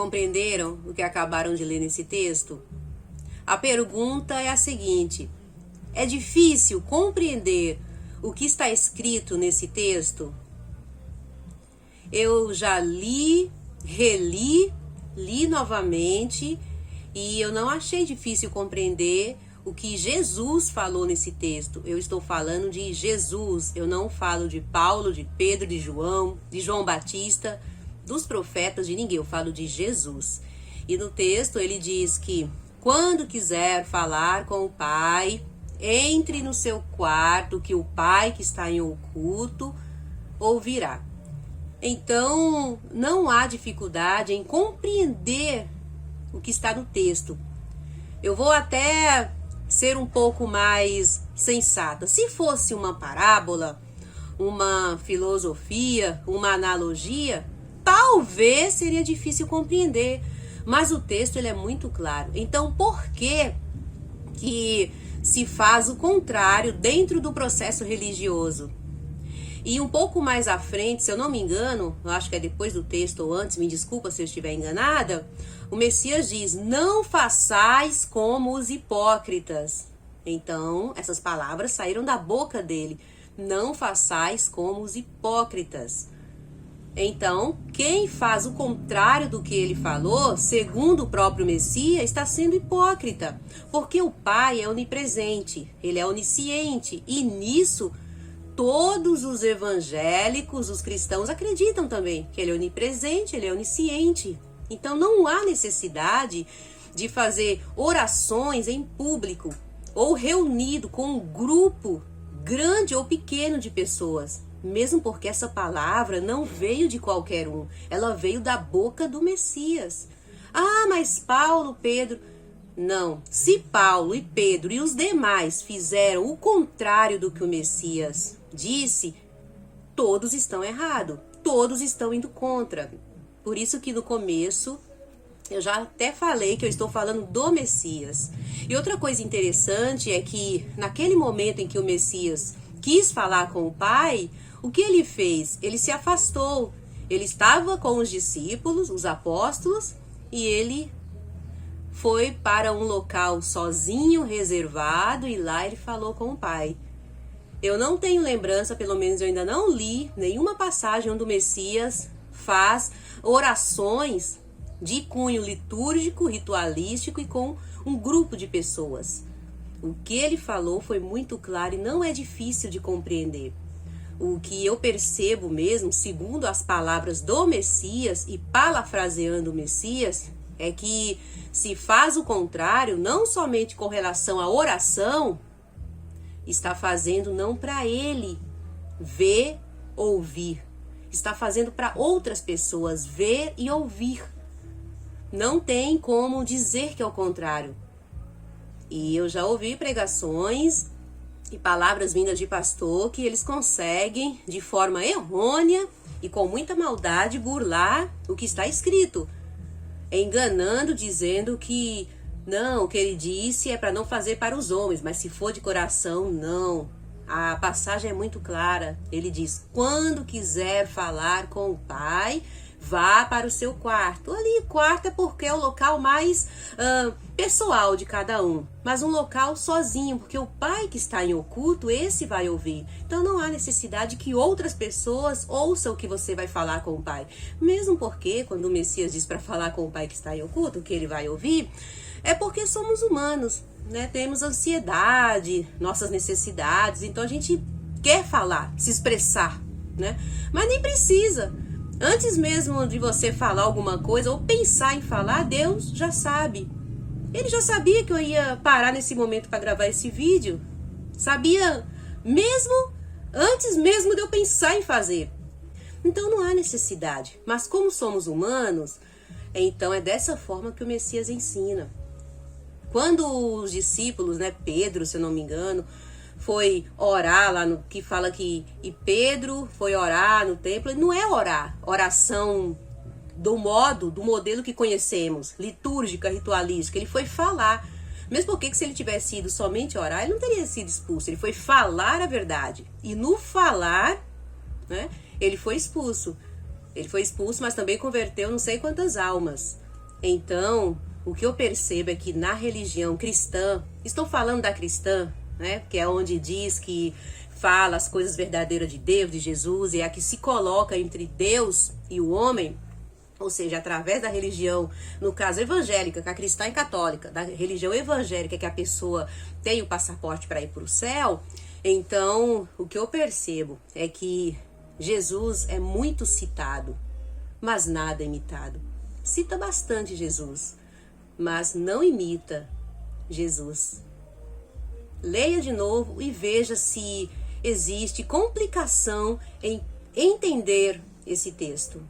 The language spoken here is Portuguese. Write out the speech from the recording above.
Compreenderam o que acabaram de ler nesse texto? A pergunta é a seguinte: é difícil compreender o que está escrito nesse texto? Eu já li, reli, li novamente e eu não achei difícil compreender o que Jesus falou nesse texto. Eu estou falando de Jesus, eu não falo de Paulo, de Pedro, de João Batista, dos profetas, de ninguém, eu falo de Jesus. E no texto ele diz que quando quiser falar com o Pai, entre no seu quarto, que o Pai que está em oculto ouvirá. Então, não há dificuldade em compreender o que está no texto. Eu vou até ser um pouco mais sensata. Se fosse uma parábola, uma filosofia, uma analogia, talvez seria difícil compreender. Mas o texto ele é muito claro. Então, por que se faz o contrário dentro do processo religioso? E um pouco mais à frente, se eu não me engano, eu acho que é depois do texto ou antes, me desculpa se eu estiver enganada, o Messias diz: não façais como os hipócritas. Então, essas palavras saíram da boca dele. Não façais como os hipócritas. Então, quem faz o contrário do que ele falou, segundo o próprio Messias, está sendo hipócrita. Porque o Pai é onipresente, ele é onisciente, e nisso todos os evangélicos, os cristãos, acreditam também que ele é onipresente, ele é onisciente. Então não há necessidade de fazer orações em público ou reunido com um grupo grande ou pequeno de pessoas. Mesmo porque essa palavra não veio de qualquer um, ela veio da boca do Messias. Ah, mas Paulo, Pedro... Não, se Paulo e Pedro e os demais fizeram o contrário do que o Messias disse, todos estão errados, todos estão indo contra. Por isso que no começo eu já até falei que eu estou falando do Messias. E outra coisa interessante é que naquele momento em que o Messias quis falar com o Pai, o que ele fez? Ele se afastou. Ele estava com os discípulos, os apóstolos, e ele foi para um local sozinho, reservado, e lá ele falou com o Pai. Eu não tenho lembrança, pelo menos eu ainda não li nenhuma passagem onde o Messias faz orações de cunho litúrgico, ritualístico e com um grupo de pessoas. O que ele falou foi muito claro e não é difícil de compreender. O que eu percebo mesmo, segundo as palavras do Messias e parafraseando o Messias, é que se faz o contrário, não somente com relação à oração, está fazendo não para ele ver, ouvir. Está fazendo para outras pessoas ver e ouvir. Não tem como dizer que é o contrário. E eu já ouvi pregações e palavras vindas de pastor que eles conseguem, de forma errônea e com muita maldade, burlar o que está escrito. Enganando, dizendo que não, o que ele disse é para não fazer para os homens, mas se for de coração, não. A passagem é muito clara. Ele diz: quando quiser falar com o Pai, vá para o seu quarto. Ali, quarto é porque é o local mais pessoal de cada um, mas um local sozinho, porque o Pai que está em oculto, esse vai ouvir. Então não há necessidade que outras pessoas ouçam o que você vai falar com o Pai. Mesmo porque, quando o Messias diz para falar com o Pai que está em oculto, o que ele vai ouvir, é porque somos humanos, né? Temos ansiedade, nossas necessidades, então a gente quer falar, se expressar, né? Mas nem precisa. Antes mesmo de você falar alguma coisa ou pensar em falar, Deus já sabe. Ele já sabia que eu ia parar nesse momento para gravar esse vídeo. Sabia mesmo antes mesmo de eu pensar em fazer. Então não há necessidade. Mas como somos humanos, então é dessa forma que o Messias ensina. Quando os discípulos, né, Pedro, se eu não me engano, foi orar lá no que fala que e Pedro foi orar no templo, não é orar, oração do modelo que conhecemos, litúrgica, ritualística, ele foi falar. Mesmo porque se ele tivesse ido somente orar, ele não teria sido expulso, ele foi falar a verdade. E no falar, né, ele foi expulso. Ele foi expulso, mas também converteu não sei quantas almas. Então, o que eu percebo é que na religião cristã, estou falando da cristã, né, que é onde diz que fala as coisas verdadeiras de Deus, de Jesus, e é a que se coloca entre Deus e o homem, ou seja, através da religião, no caso evangélica, que a cristã é católica, da religião evangélica, que a pessoa tem o passaporte para ir para o céu. Então, o que eu percebo é que Jesus é muito citado, mas nada imitado. Cita bastante Jesus, mas não imita Jesus. Leia de novo e veja se existe complicação em entender esse texto.